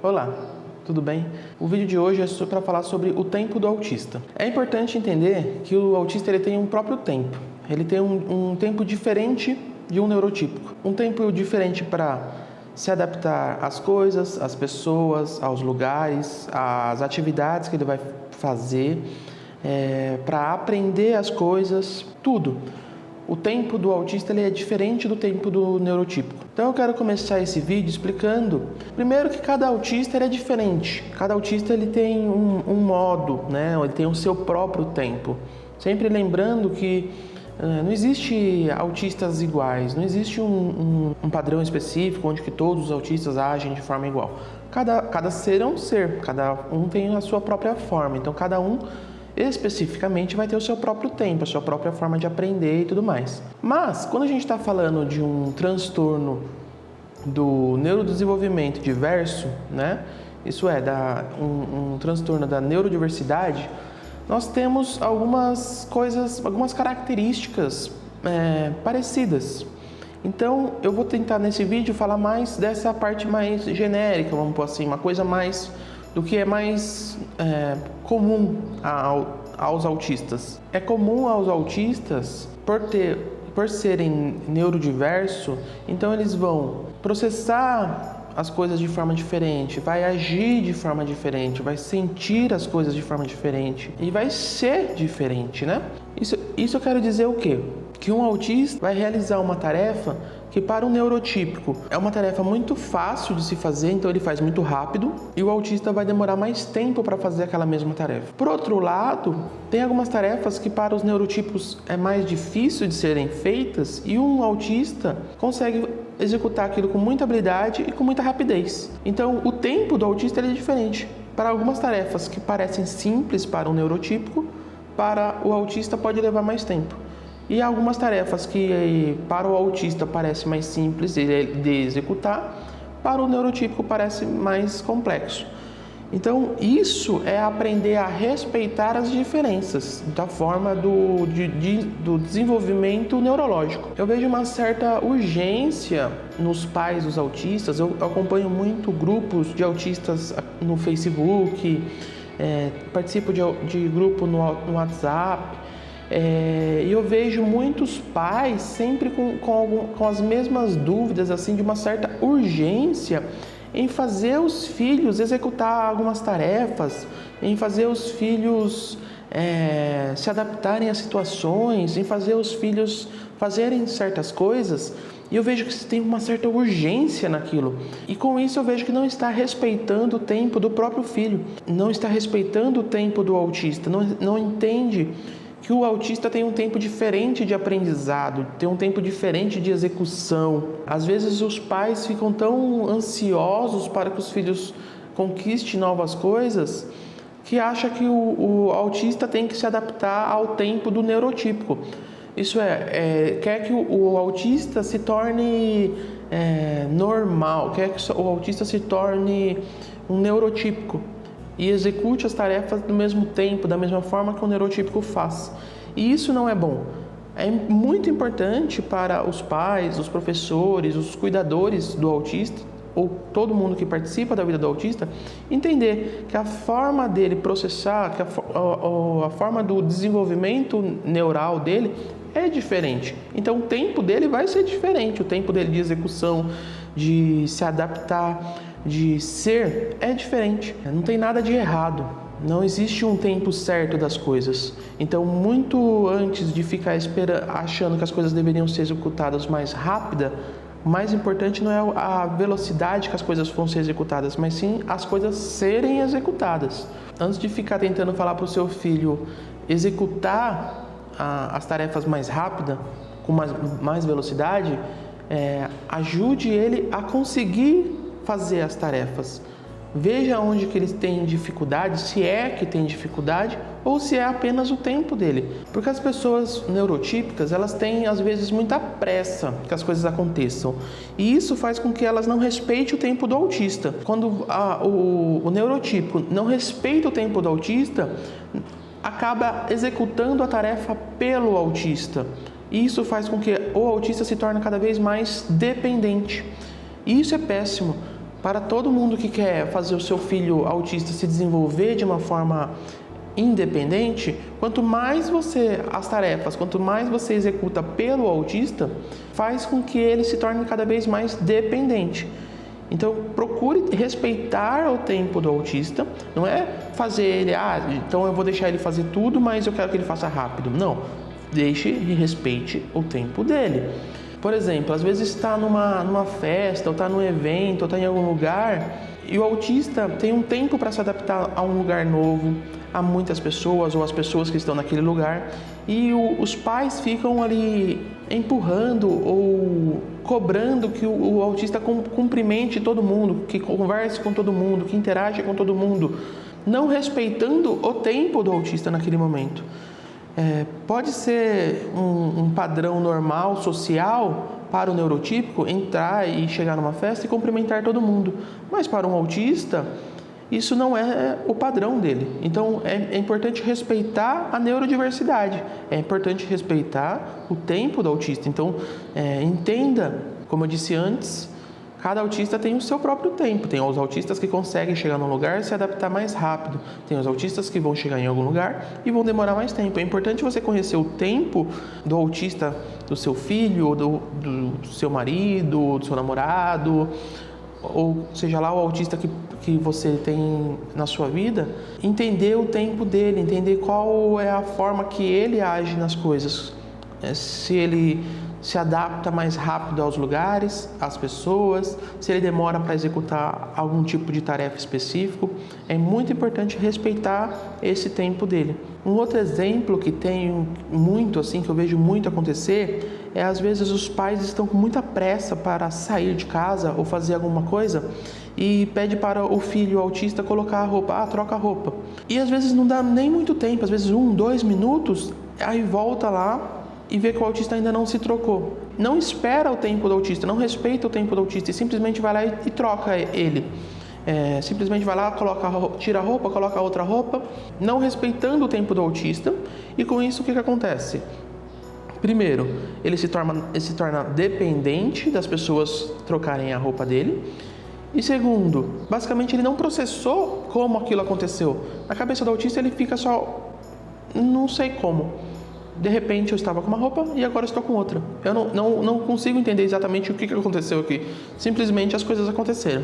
Olá, tudo bem? O vídeo de hoje é para falar sobre o tempo do autista. É importante entender que o autista ele tem um próprio tempo. Ele tem um tempo diferente de um neurotípico. Um tempo diferente para se adaptar às coisas, às pessoas, aos lugares, às atividades que ele vai fazer, para aprender as coisas, tudo. O tempo do autista ele é diferente do tempo do neurotípico. Então eu quero começar esse vídeo explicando, primeiro, que cada autista ele é diferente. Cada autista ele tem um modo, né? Ele tem o seu próprio tempo. Sempre lembrando que não existe autistas iguais, não existe um padrão específico onde que todos os autistas agem de forma igual. Cada ser é um ser, cada um tem a sua própria forma, então cada um especificamente vai ter o seu próprio tempo, a sua própria forma de aprender e tudo mais. Mas, quando a gente está falando de um transtorno do neurodesenvolvimento diverso, né? Isso é, um transtorno da neurodiversidade, nós temos algumas características parecidas. Então, eu vou tentar nesse vídeo falar mais dessa parte mais genérica, vamos pôr assim, uma coisa mais do que é mais comum aos autistas. É comum aos autistas, por serem neurodiverso, então eles vão processar as coisas de forma diferente, vai agir de forma diferente, vai sentir as coisas de forma diferente e vai ser diferente, né? Isso eu quero dizer o quê? Que um autista vai realizar uma tarefa que para um neurotípico é uma tarefa muito fácil de se fazer, então ele faz muito rápido, e o autista vai demorar mais tempo para fazer aquela mesma tarefa. Por outro lado, tem algumas tarefas que para os neurotípicos é mais difícil de serem feitas e um autista consegue executar aquilo com muita habilidade e com muita rapidez. Então, o tempo do autista é diferente. Para algumas tarefas que parecem simples para um neurotípico, para o autista pode levar mais tempo. E algumas tarefas que para o autista parece mais simples de executar, para o neurotípico parece mais complexo. Então, isso é aprender a respeitar as diferenças da forma do desenvolvimento neurológico. Eu vejo uma certa urgência nos pais dos autistas. Eu acompanho muito grupos de autistas no Facebook, participo de grupo no WhatsApp. E eu vejo muitos pais sempre com as mesmas dúvidas, assim, de uma certa urgência em fazer os filhos executar algumas tarefas, em fazer os filhos se adaptarem às situações, em fazer os filhos fazerem certas coisas. E eu vejo que tem uma certa urgência naquilo. E com isso eu vejo que não está respeitando o tempo do próprio filho, não está respeitando o tempo do autista, não entende que o autista tem um tempo diferente de aprendizado, tem um tempo diferente de execução. Às vezes os pais ficam tão ansiosos para que os filhos conquistem novas coisas que acham que o autista tem que se adaptar ao tempo do neurotípico. Isso quer que o autista se torne normal, quer que o autista se torne um neurotípico e execute as tarefas do mesmo tempo, da mesma forma que o neurotípico faz. E isso não é bom. É muito importante para os pais, os professores, os cuidadores do autista, ou todo mundo que participa da vida do autista, entender que a forma dele processar, que a forma do desenvolvimento neural dele é diferente. Então o tempo dele vai ser diferente, o tempo dele de execução, de se adaptar, de ser, é diferente. Não tem nada de errado. Não existe um tempo certo das coisas. Então, muito antes de ficar achando que as coisas deveriam ser executadas mais rápida, o mais importante não é a velocidade que as coisas vão ser executadas, mas sim as coisas serem executadas. Antes de ficar tentando falar para o seu filho executar as tarefas mais rápida, com mais velocidade, ajude ele a conseguir fazer as tarefas. Veja onde que eles têm dificuldade, se é que tem dificuldade ou se é apenas o tempo dele. Porque as pessoas neurotípicas, elas têm às vezes muita pressa que as coisas aconteçam. E isso faz com que elas não respeitem o tempo do autista. Quando o neurotípico não respeita o tempo do autista, acaba executando a tarefa pelo autista. E isso faz com que o autista se torne cada vez mais dependente. E isso é péssimo. Para todo mundo que quer fazer o seu filho autista se desenvolver de uma forma independente, quanto mais quanto mais você executa pelo autista, faz com que ele se torne cada vez mais dependente. Então, procure respeitar o tempo do autista, não é fazer ele, então eu vou deixar ele fazer tudo, mas eu quero que ele faça rápido. Não, deixe e respeite o tempo dele. Por exemplo, às vezes está numa festa, ou está num evento, ou está em algum lugar, e o autista tem um tempo para se adaptar a um lugar novo, a muitas pessoas, ou as pessoas que estão naquele lugar, e os pais ficam ali empurrando ou cobrando que o autista cumprimente todo mundo, que converse com todo mundo, que interaja com todo mundo, não respeitando o tempo do autista naquele momento. Pode ser um padrão normal, social, para o neurotípico entrar e chegar numa festa e cumprimentar todo mundo, mas para um autista isso não é o padrão dele. Então é importante respeitar a neurodiversidade, é importante respeitar o tempo do autista. Então entenda, como eu disse antes, cada autista tem o seu próprio tempo. Tem os autistas que conseguem chegar num lugar e se adaptar mais rápido. Tem os autistas que vão chegar em algum lugar e vão demorar mais tempo. É importante você conhecer o tempo do autista, do seu filho, do seu marido, do seu namorado, ou seja lá o autista que você tem na sua vida, entender o tempo dele, entender qual é a forma que ele age nas coisas. Se ele se adapta mais rápido aos lugares, às pessoas, se ele demora para executar algum tipo de tarefa específico. É muito importante respeitar esse tempo dele. Um outro exemplo que tem muito, assim, que eu vejo muito acontecer, às vezes os pais estão com muita pressa para sair de casa ou fazer alguma coisa e pede para o filho autista colocar a roupa, troca a roupa. E às vezes não dá nem muito tempo, às vezes 1, 2 minutos, aí volta lá e vê que o autista ainda não se trocou. Não espera o tempo do autista, não respeita o tempo do autista e simplesmente vai lá e troca ele. Simplesmente vai lá, tira a roupa, coloca outra roupa, não respeitando o tempo do autista. E com isso o que acontece? Primeiro, ele se torna dependente das pessoas trocarem a roupa dele. E segundo, basicamente ele não processou como aquilo aconteceu. Na cabeça do autista ele fica só, não sei como. De repente eu estava com uma roupa e agora estou com outra. Eu não consigo entender exatamente o que aconteceu aqui. Simplesmente as coisas aconteceram.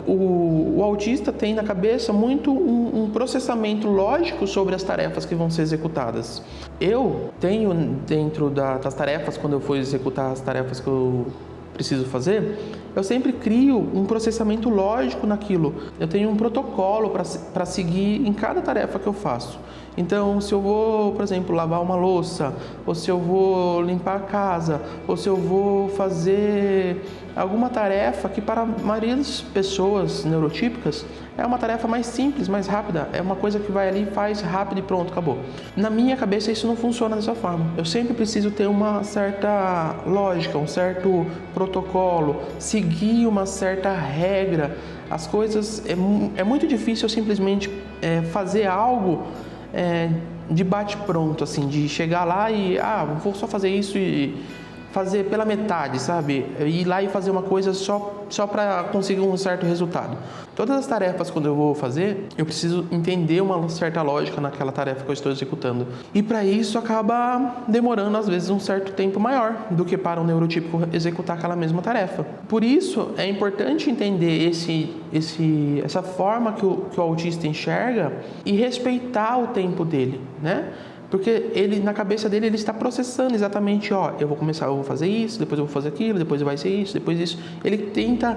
O autista tem na cabeça muito um processamento lógico sobre as tarefas que vão ser executadas. Eu tenho dentro das tarefas, quando eu for executar as tarefas que eu preciso fazer, eu sempre crio um processamento lógico naquilo. Eu tenho um protocolo para seguir em cada tarefa que eu faço. Então, se eu vou, por exemplo, lavar uma louça, ou se eu vou limpar a casa, ou se eu vou fazer alguma tarefa que para a maioria das pessoas neurotípicas é uma tarefa mais simples, mais rápida, é uma coisa que vai ali, faz rápido e pronto, acabou. Na minha cabeça isso não funciona dessa forma. Eu sempre preciso ter uma certa lógica, um certo protocolo, seguir uma certa regra. As coisas, é muito difícil eu simplesmente fazer algo de bate-pronto, assim, de chegar lá e vou só fazer isso e fazer pela metade, sabe? Ir lá e fazer uma coisa só para conseguir um certo resultado. Todas as tarefas, quando eu vou fazer, eu preciso entender uma certa lógica naquela tarefa que eu estou executando. E para isso acaba demorando, às vezes, um certo tempo maior do que para um neurotípico executar aquela mesma tarefa. Por isso, é importante entender essa forma que o autista enxerga e respeitar o tempo dele, né? Porque ele, na cabeça dele, ele está processando exatamente, eu vou fazer isso, depois eu vou fazer aquilo, depois vai ser isso, depois isso. Ele tenta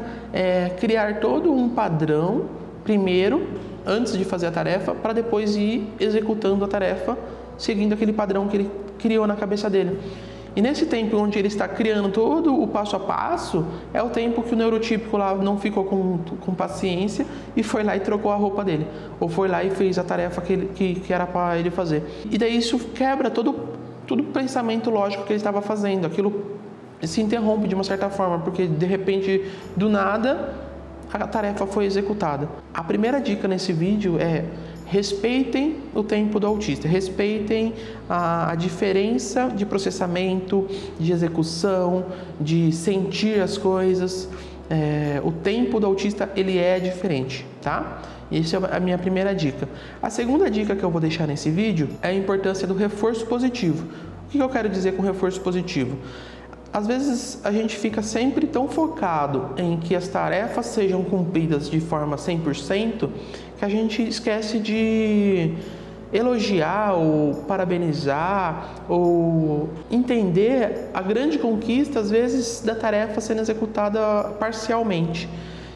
criar todo um padrão, primeiro, antes de fazer a tarefa, para depois ir executando a tarefa, seguindo aquele padrão que ele criou na cabeça dele. E nesse tempo onde ele está criando todo o passo a passo, é o tempo que o neurotípico lá não ficou com paciência e foi lá e trocou a roupa dele. Ou foi lá e fez a tarefa que era para ele fazer. E daí isso quebra todo o pensamento lógico que ele estava fazendo. Aquilo se interrompe de uma certa forma, porque de repente, do nada, a tarefa foi executada. A primeira dica nesse vídeo é: respeitem o tempo do autista, respeitem a diferença de processamento, de execução, de sentir as coisas. o tempo do autista ele é diferente, tá? Essa é a minha primeira dica. A segunda dica que eu vou deixar nesse vídeo é a importância do reforço positivo. O que eu quero dizer com reforço positivo? Às vezes a gente fica sempre tão focado em que as tarefas sejam cumpridas de forma 100% que a gente esquece de elogiar ou parabenizar ou entender a grande conquista, às vezes, da tarefa sendo executada parcialmente.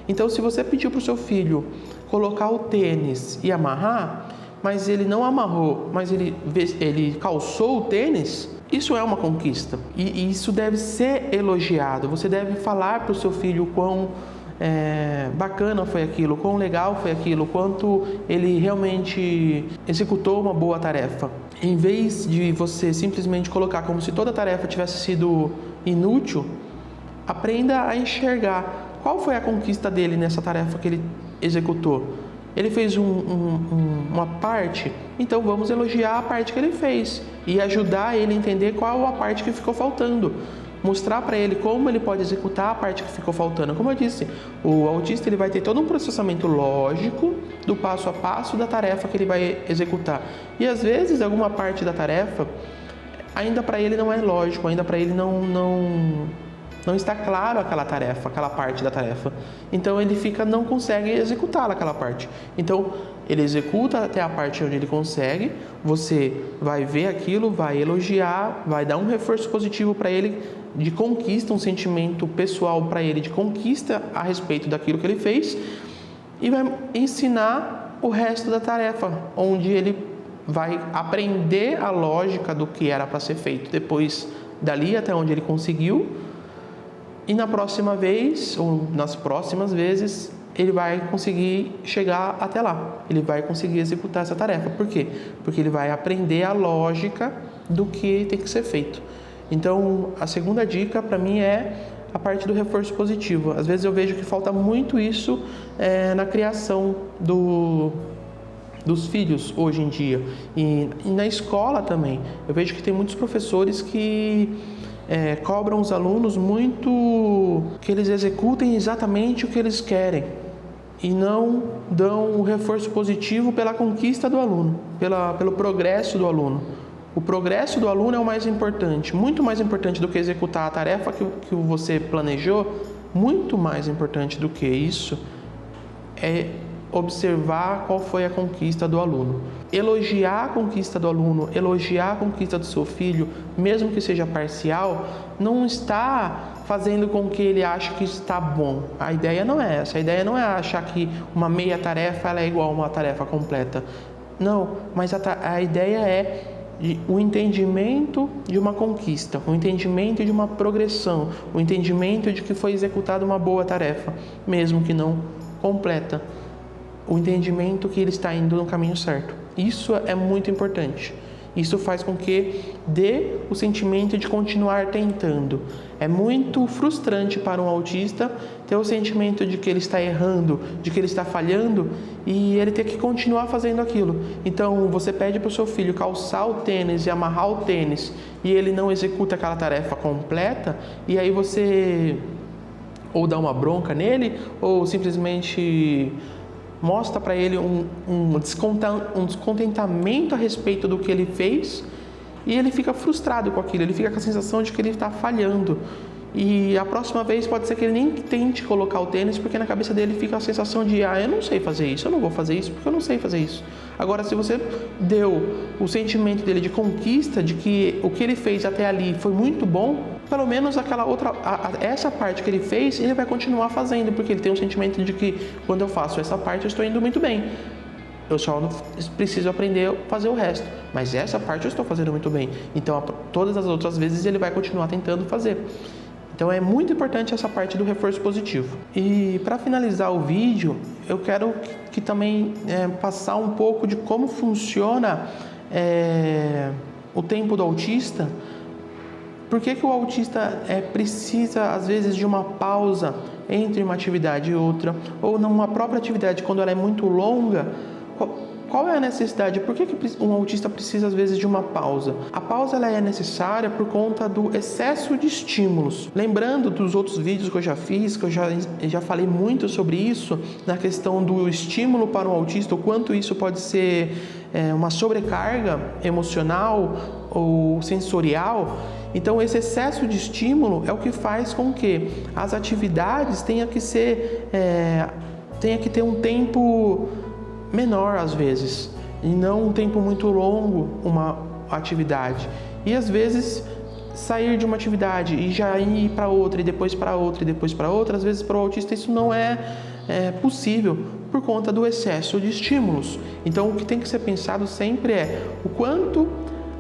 Então, se você pediu para o seu filho colocar o tênis e amarrar, mas ele não amarrou, mas ele calçou o tênis, isso é uma conquista e isso deve ser elogiado. Você deve falar para o seu filho o quão bacana foi aquilo, quão legal foi aquilo, quanto ele realmente executou uma boa tarefa. Em vez de você simplesmente colocar como se toda a tarefa tivesse sido inútil, aprenda a enxergar qual foi a conquista dele nessa tarefa que ele executou. Ele fez uma parte, então vamos elogiar a parte que ele fez e ajudar ele a entender qual a parte que ficou faltando. Mostrar para ele como ele pode executar a parte que ficou faltando. Como eu disse, o autista ele vai ter todo um processamento lógico do passo a passo da tarefa que ele vai executar. E às vezes alguma parte da tarefa ainda para ele não é lógico, ainda para ele não está claro aquela tarefa, aquela parte da tarefa. Então ele não consegue executar aquela parte. Então ele executa até a parte onde ele consegue, você vai ver aquilo, vai elogiar, vai dar um reforço positivo para ele de conquista, um sentimento pessoal para ele de conquista a respeito daquilo que ele fez e vai ensinar o resto da tarefa, onde ele vai aprender a lógica do que era para ser feito depois dali até onde ele conseguiu. E na próxima vez, ou nas próximas vezes, ele vai conseguir chegar até lá. Ele vai conseguir executar essa tarefa. Por quê? Porque ele vai aprender a lógica do que tem que ser feito. Então, a segunda dica para mim é a parte do reforço positivo. Às vezes eu vejo que falta muito isso na criação dos filhos hoje em dia. E na escola também. Eu vejo que tem muitos professores que cobram os alunos muito que eles executem exatamente o que eles querem e não dão o reforço positivo pela conquista do aluno, pelo progresso do aluno. O progresso do aluno é o mais importante, muito mais importante do que executar a tarefa que você planejou. Muito mais importante do que isso é observar qual foi a conquista do aluno. Elogiar a conquista do aluno, elogiar a conquista do seu filho, mesmo que seja parcial, não está fazendo com que ele ache que está bom. A ideia não é essa. A ideia não é achar que uma meia tarefa ela é igual a uma tarefa completa. Não, mas a ideia é o entendimento de uma conquista, o entendimento de uma progressão, o entendimento de que foi executada uma boa tarefa, mesmo que não completa. O entendimento que ele está indo no caminho certo. Isso é muito importante. Isso faz com que dê o sentimento de continuar tentando. É muito frustrante para um autista ter o sentimento de que ele está errando, de que ele está falhando e ele ter que continuar fazendo aquilo. Então, você pede para o seu filho calçar o tênis e amarrar o tênis e ele não executa aquela tarefa completa e aí você ou dá uma bronca nele ou simplesmente mostra para ele um descontentamento a respeito do que ele fez e ele fica frustrado com aquilo, ele fica com a sensação de que ele está falhando. E a próxima vez pode ser que ele nem tente colocar o tênis, porque na cabeça dele fica a sensação de eu não sei fazer isso, eu não vou fazer isso porque eu não sei fazer isso. Agora, se você deu o sentimento dele de conquista, de que o que ele fez até ali foi muito bom, pelo menos aquela outra, essa parte que ele fez, ele vai continuar fazendo, porque ele tem um sentimento de que quando eu faço essa parte eu estou indo muito bem. Eu só preciso aprender a fazer o resto, mas essa parte eu estou fazendo muito bem. Então, todas as outras vezes ele vai continuar tentando fazer. Então, é muito importante essa parte do reforço positivo. E para finalizar o vídeo, eu quero que também passar um pouco de como funciona o tempo do autista. Por que o autista precisa, às vezes, de uma pausa entre uma atividade e outra, ou numa própria atividade, quando ela é muito longa, qual é a necessidade? Por que um autista precisa, às vezes, de uma pausa? A pausa ela é necessária por conta do excesso de estímulos. Lembrando dos outros vídeos que eu já fiz, que eu já falei muito sobre isso, na questão do estímulo para o autista, o quanto isso pode ser uma sobrecarga emocional ou sensorial. Então, esse excesso de estímulo é o que faz com que as atividades tenha que ter um tempo menor às vezes, e não um tempo muito longo uma atividade. E às vezes sair de uma atividade e já ir para outra, e depois para outra, e depois para outra, às vezes para o autista isso não é possível por conta do excesso de estímulos. Então, o que tem que ser pensado sempre é o quanto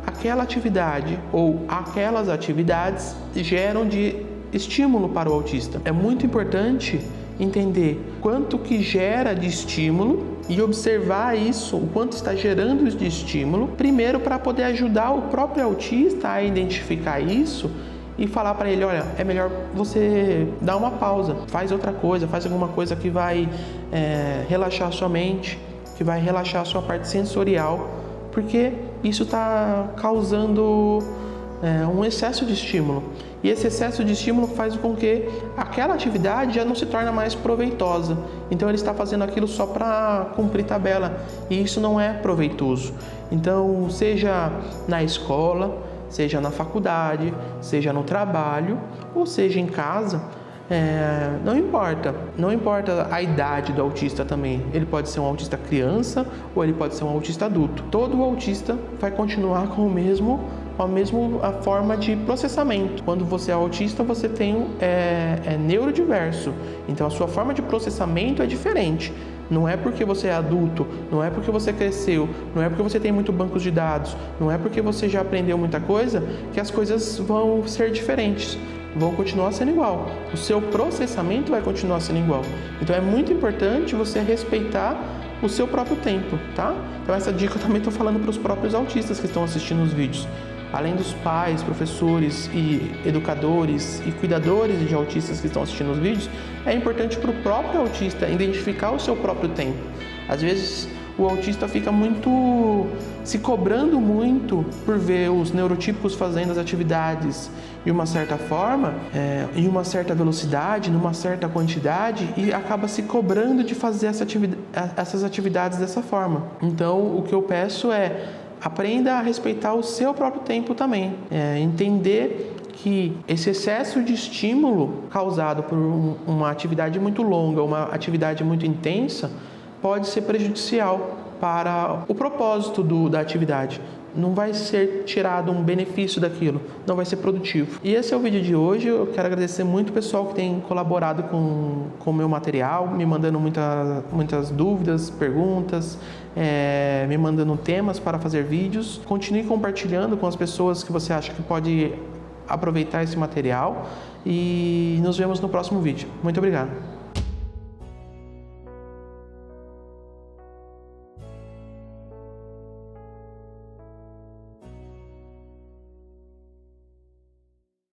aquela atividade ou aquelas atividades geram de estímulo para o autista. É muito importante entender quanto que gera de estímulo e observar isso, o quanto está gerando de estímulo, primeiro para poder ajudar o próprio autista a identificar isso e falar para ele, olha, é melhor você dar uma pausa, faz outra coisa, faz alguma coisa que vai relaxar a sua mente, que vai relaxar a sua parte sensorial, porque isso está causando um excesso de estímulo. E esse excesso de estímulo faz com que aquela atividade já não se torne mais proveitosa. Então ele está fazendo aquilo só para cumprir tabela, e isso não é proveitoso. Então, seja na escola, seja na faculdade, seja no trabalho, ou seja em casa, não importa a idade do autista também. Ele pode ser um autista criança ou ele pode ser um autista adulto. Todo autista vai continuar com a mesma forma de processamento. Quando você é autista, você tem neurodiverso. Então a sua forma de processamento é diferente. Não é porque você é adulto, não é porque você cresceu, não é porque você tem muito bancos de dados, não é porque você já aprendeu muita coisa que as coisas vão ser diferentes. Vão continuar sendo igual. O seu processamento vai continuar sendo igual. Então é muito importante você respeitar o seu próprio tempo, tá? Então essa dica eu também estou falando para os próprios autistas que estão assistindo os vídeos. Além dos pais, professores e educadores e cuidadores de autistas que estão assistindo os vídeos, é importante para o próprio autista identificar o seu próprio tempo. Às vezes o autista fica se cobrando muito por ver os neurotípicos fazendo as atividades de uma certa forma, em uma certa velocidade, numa certa quantidade, e acaba se cobrando de fazer essas atividades dessa forma. Então, o que eu peço é aprenda a respeitar o seu próprio tempo também. Entender que esse excesso de estímulo causado por uma atividade muito longa, uma atividade muito intensa, pode ser prejudicial para o propósito da atividade. Não vai ser tirado um benefício daquilo, não vai ser produtivo. E esse é o vídeo de hoje. Eu quero agradecer muito o pessoal que tem colaborado com o meu material, me mandando muitas dúvidas, perguntas, me mandando temas para fazer vídeos. Continue compartilhando com as pessoas que você acha que pode aproveitar esse material, e nos vemos no próximo vídeo. Muito obrigado.